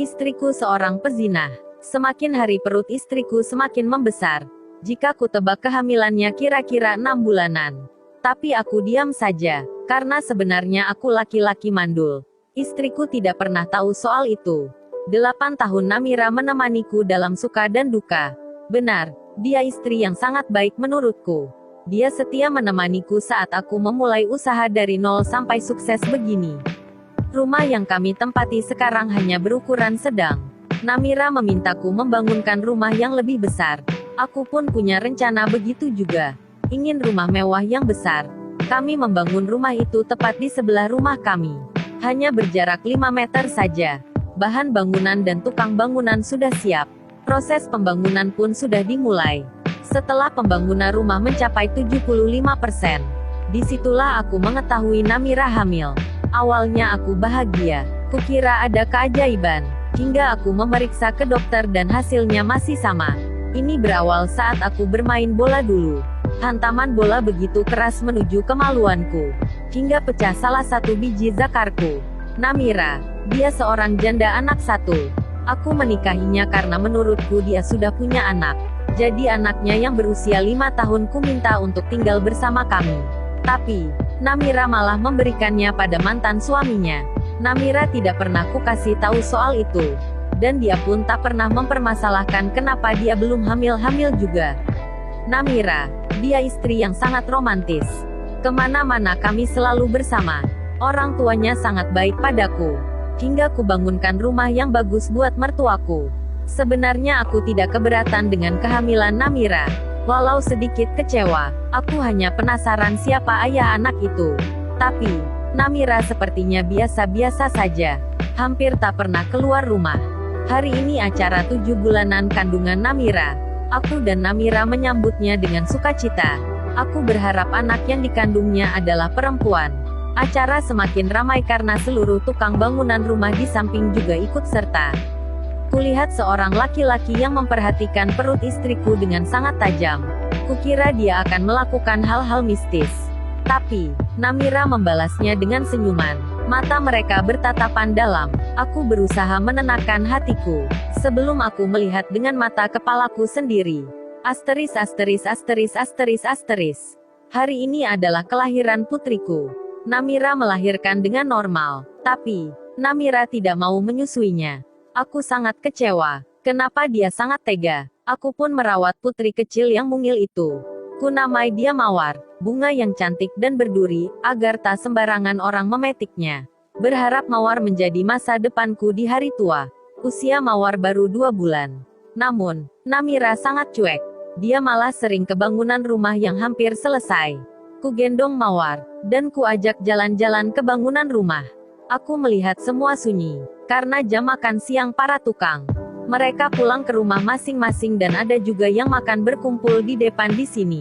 Istriku seorang pezina. Semakin hari perut istriku semakin membesar. Jika ku tebak kehamilannya kira-kira 6 bulanan. Tapi aku diam saja, karena sebenarnya aku laki-laki mandul. Istriku tidak pernah tahu soal itu. 8 tahun Namira menemaniku dalam suka dan duka. Benar, dia istri yang sangat baik menurutku. Dia setia menemaniku saat aku memulai usaha dari nol sampai sukses begini. Rumah yang kami tempati sekarang hanya berukuran sedang. Namira memintaku membangunkan rumah yang lebih besar. Aku pun punya rencana begitu juga. Ingin rumah mewah yang besar. Kami membangun rumah itu tepat di sebelah rumah kami. Hanya berjarak 5 meter saja. Bahan bangunan dan tukang bangunan sudah siap. Proses pembangunan pun sudah dimulai. Setelah pembangunan rumah mencapai 75%, disitulah aku mengetahui Namira hamil. Awalnya aku bahagia. Kukira ada keajaiban. Hingga aku memeriksa ke dokter dan hasilnya masih sama. Ini berawal saat aku bermain bola dulu. Hantaman bola begitu keras menuju kemaluanku. Hingga pecah salah satu biji zakarku. Namira, dia seorang janda anak satu. Aku menikahinya karena menurutku dia sudah punya anak. Jadi anaknya yang berusia 5 tahun ku minta untuk tinggal bersama kami. Tapi, Namira malah memberikannya pada mantan suaminya. Namira tidak pernah ku kasih tahu soal itu. Dan dia pun tak pernah mempermasalahkan kenapa dia belum hamil-hamil juga. Namira, dia istri yang sangat romantis. Kemana-mana kami selalu bersama. Orang tuanya sangat baik padaku. Hingga ku bangunkan rumah yang bagus buat mertuaku. Sebenarnya aku tidak keberatan dengan kehamilan Namira. Walau sedikit kecewa, aku hanya penasaran siapa ayah anak itu. Tapi, Namira sepertinya biasa-biasa saja. Hampir tak pernah keluar rumah. Hari ini acara 7 bulanan kandungan Namira. Aku dan Namira menyambutnya dengan sukacita. Aku berharap anak yang dikandungnya adalah perempuan. Acara semakin ramai karena seluruh tukang bangunan rumah di samping juga ikut serta. Kulihat seorang laki-laki yang memperhatikan perut istriku dengan sangat tajam. Kukira dia akan melakukan hal-hal mistis. Tapi, Namira membalasnya dengan senyuman. Mata mereka bertatapan dalam. Aku berusaha menenangkan hatiku. Sebelum aku melihat dengan mata kepalaku sendiri. Asteris asteris asteris asteris asteris. Hari ini adalah kelahiran putriku. Namira melahirkan dengan normal. Tapi, Namira tidak mau menyusuinya. Aku sangat kecewa. Kenapa dia sangat tega? Aku pun merawat putri kecil yang mungil itu. Ku namai dia Mawar, bunga yang cantik dan berduri, agar tak sembarangan orang memetiknya. Berharap Mawar menjadi masa depanku di hari tua. Usia Mawar baru 2 bulan. Namun, Namira sangat cuek. Dia malah sering ke bangunan rumah yang hampir selesai. Ku gendong Mawar, dan ku ajak jalan-jalan ke bangunan rumah. Aku melihat semua sunyi, karena jam makan siang para tukang. Mereka pulang ke rumah masing-masing dan ada juga yang makan berkumpul di depan di sini.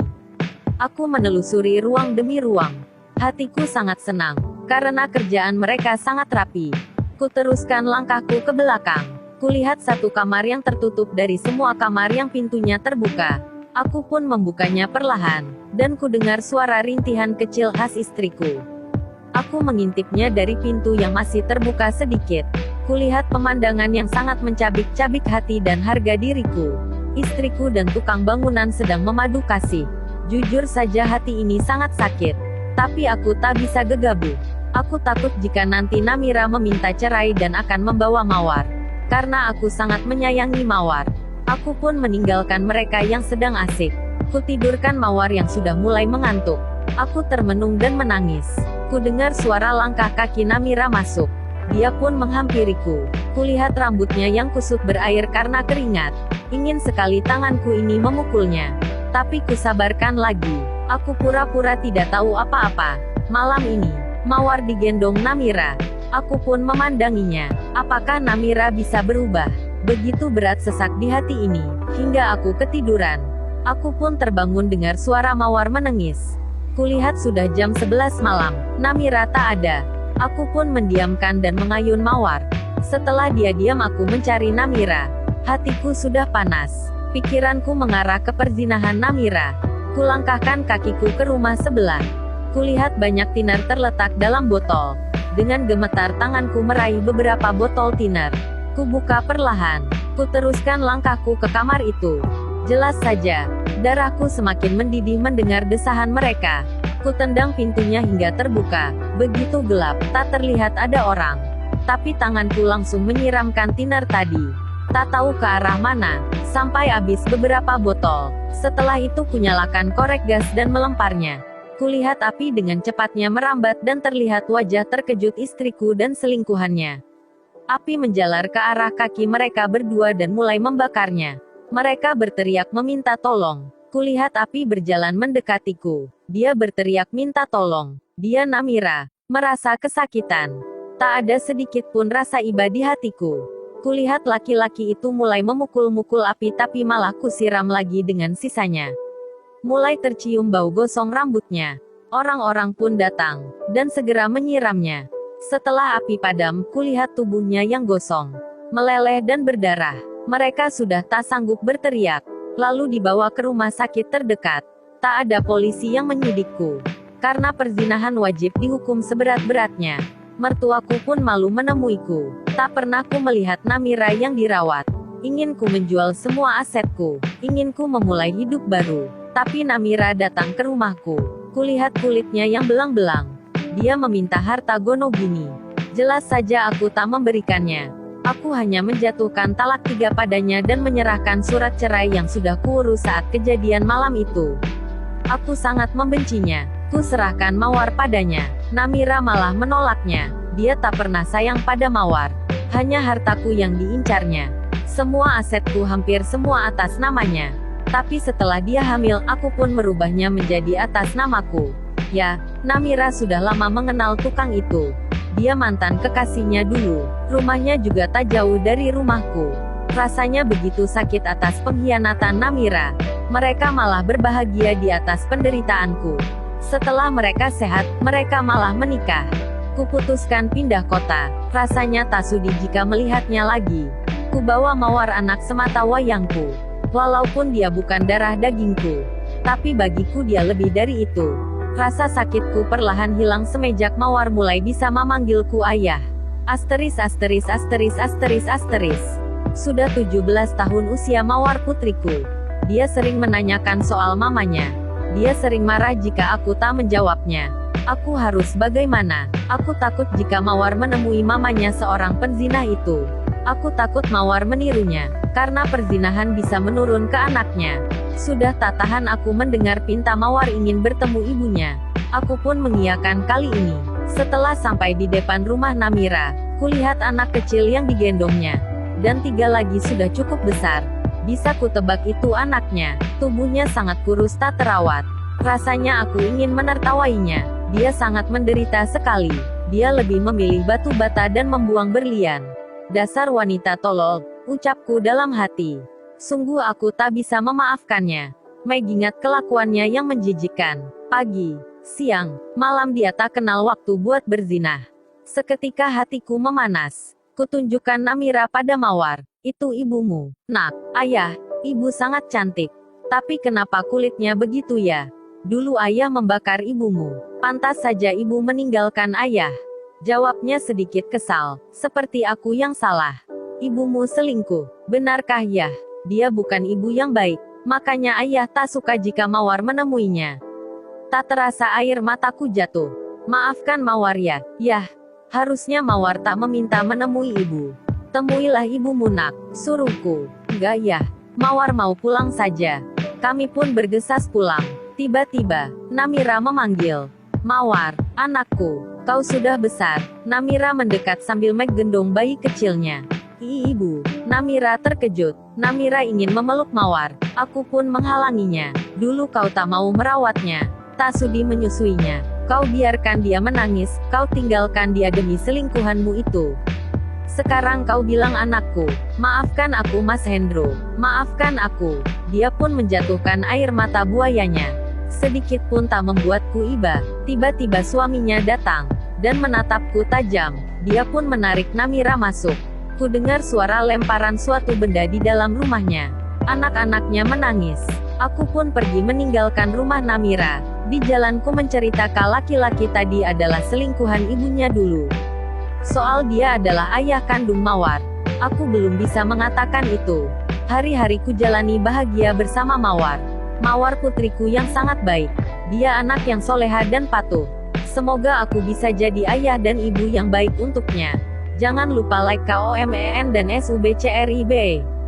Aku menelusuri ruang demi ruang. Hatiku sangat senang, karena kerjaan mereka sangat rapi. Ku teruskan langkahku ke belakang. Kulihat satu kamar yang tertutup dari semua kamar yang pintunya terbuka. Aku pun membukanya perlahan, dan ku dengar suara rintihan kecil khas istriku. Aku mengintipnya dari pintu yang masih terbuka sedikit. Kulihat pemandangan yang sangat mencabik-cabik hati dan harga diriku. Istriku dan tukang bangunan sedang memadu kasih. Jujur saja hati ini sangat sakit. Tapi aku tak bisa gegabah. Aku takut jika nanti Namira meminta cerai dan akan membawa Mawar. Karena aku sangat menyayangi Mawar. Aku pun meninggalkan mereka yang sedang asik. Kutidurkan Mawar yang sudah mulai mengantuk. Aku termenung dan menangis. Ku dengar suara langkah kaki Namira masuk. Dia pun menghampiriku. Kulihat rambutnya yang kusut berair karena keringat. Ingin sekali tanganku ini memukulnya. Tapi kusabarkan lagi. Aku pura-pura tidak tahu apa-apa. Malam ini, Mawar digendong Namira. Aku pun memandanginya. Apakah Namira bisa berubah? Begitu berat sesak di hati ini, hingga aku ketiduran. Aku pun terbangun dengar suara Mawar menangis. Kulihat sudah jam 11 malam, Namira tak ada. Aku pun mendiamkan dan mengayun Mawar. Setelah dia diam aku mencari Namira. Hatiku sudah panas. Pikiranku mengarah ke perzinahan Namira. Kulangkahkan kakiku ke rumah sebelah. Kulihat banyak tiner terletak dalam botol. Dengan gemetar tanganku meraih beberapa botol tiner. Kubuka perlahan. Kuteruskan langkahku ke kamar itu. Jelas saja, darahku semakin mendidih mendengar desahan mereka. Kutendang pintunya hingga terbuka. Begitu gelap, tak terlihat ada orang. Tapi tanganku langsung menyiramkan tiner tadi. Tak tahu ke arah mana, sampai habis beberapa botol. Setelah itu kunyalakan korek gas dan melemparnya. Kulihat api dengan cepatnya merambat dan terlihat wajah terkejut istriku dan selingkuhannya. Api menjalar ke arah kaki mereka berdua dan mulai membakarnya. Mereka berteriak meminta tolong. Kulihat api berjalan mendekatiku. Dia berteriak minta tolong. Dia Namira. Merasa kesakitan. Tak ada sedikit pun rasa iba di hatiku. Kulihat laki-laki itu mulai memukul-mukul api tapi malah kusiram lagi dengan sisanya. Mulai tercium bau gosong rambutnya. Orang-orang pun datang, dan segera menyiramnya. Setelah api padam, kulihat tubuhnya yang gosong, meleleh dan berdarah. Mereka sudah tak sanggup berteriak. Lalu dibawa ke rumah sakit terdekat. Tak ada polisi yang menyidikku. Karena perzinahan wajib dihukum seberat-beratnya. Mertuaku pun malu menemuiku. Tak pernah ku melihat Namira yang dirawat. Ingin ku menjual semua asetku. Ingin ku memulai hidup baru. Tapi Namira datang ke rumahku. Kulihat kulitnya yang belang-belang. Dia meminta harta Gonogini. Jelas saja aku tak memberikannya. Aku hanya menjatuhkan talak 3 padanya dan menyerahkan surat cerai yang sudah kuurus saat kejadian malam itu. Aku sangat membencinya. Ku serahkan Mawar padanya. Namira malah menolaknya. Dia tak pernah sayang pada Mawar. Hanya hartaku yang diincarnya. Semua asetku hampir semua atas namanya. Tapi setelah dia hamil, aku pun merubahnya menjadi atas namaku. Ya, Namira sudah lama mengenal tukang itu. Dia mantan kekasihnya dulu. Rumahnya juga tak jauh dari rumahku. Rasanya begitu sakit atas pengkhianatan Namira. Mereka malah berbahagia di atas penderitaanku. Setelah mereka sehat, mereka malah menikah. Kuputuskan pindah kota. Rasanya tak sudi jika melihatnya lagi. Kubawa Mawar anak semata wayangku. Walaupun dia bukan darah dagingku. Tapi bagiku dia lebih dari itu. Rasa sakitku perlahan hilang semenjak Mawar mulai bisa memanggilku ayah. Asteris. Sudah 17 tahun usia Mawar putriku. Dia sering menanyakan soal mamanya. Dia sering marah jika aku tak menjawabnya. Aku harus bagaimana? Aku takut jika Mawar menemui mamanya seorang penzina itu. Aku takut Mawar menirunya. Karena perzinahan bisa menurun ke anaknya. Sudah tak tahan aku mendengar pinta Mawar ingin bertemu ibunya. Aku pun mengiyakan kali ini. Setelah sampai di depan rumah Namira, kulihat anak kecil yang digendongnya. Dan 3 lagi sudah cukup besar. Bisa kutebak itu anaknya. Tubuhnya sangat kurus tak terawat. Rasanya aku ingin menertawainya. Dia sangat menderita sekali. Dia lebih memilih batu bata dan membuang berlian. Dasar wanita tolol, ucapku dalam hati. Sungguh aku tak bisa memaafkannya. Mengingat kelakuannya yang menjijikkan. Pagi, siang, malam dia tak kenal waktu buat berzinah. Seketika hatiku memanas. Kutunjukkan Namira pada Mawar. Itu ibumu, nak. Ayah, ibu sangat cantik. Tapi kenapa kulitnya begitu ya? Dulu ayah membakar ibumu. Pantas saja ibu meninggalkan ayah. Jawabnya sedikit kesal. Seperti aku yang salah. Ibumu selingkuh. Benarkah ya? Dia bukan ibu yang baik. Makanya ayah tak suka jika Mawar menemuinya. Tak terasa air mataku jatuh. Maafkan Mawar ya. Yah, harusnya Mawar tak meminta menemui ibu. Temuilah ibumu nak, suruhku. Enggak ya. Mawar mau pulang saja. Kami pun bergesas pulang. Tiba-tiba, Namira memanggil. Mawar, anakku, kau sudah besar. Namira mendekat sambil menggendong bayi kecilnya. Ibu, Namira terkejut. Namira ingin memeluk Mawar. Aku pun menghalanginya. Dulu kau tak mau merawatnya. Tak sudi menyusuinya. Kau biarkan dia menangis. Kau tinggalkan dia demi selingkuhanmu itu. Sekarang kau bilang anakku. Maafkan aku Mas Hendro. Maafkan aku. Dia pun menjatuhkan air mata buayanya. Sedikit pun tak membuatku iba. Tiba-tiba suaminya datang. Dan menatapku tajam. Dia pun menarik Namira masuk. Ku dengar suara lemparan suatu benda di dalam rumahnya. Anak-anaknya menangis. Aku pun pergi meninggalkan rumah Namira. Di jalanku menceritakan laki-laki tadi adalah selingkuhan ibunya dulu. Soal dia adalah ayah kandung Mawar. Aku belum bisa mengatakan itu. Hari-hariku jalani bahagia bersama Mawar. Mawar putriku yang sangat baik. Dia anak yang soleha dan patuh. Semoga aku bisa jadi ayah dan ibu yang baik untuknya. Jangan lupa like, komen, dan subscribe.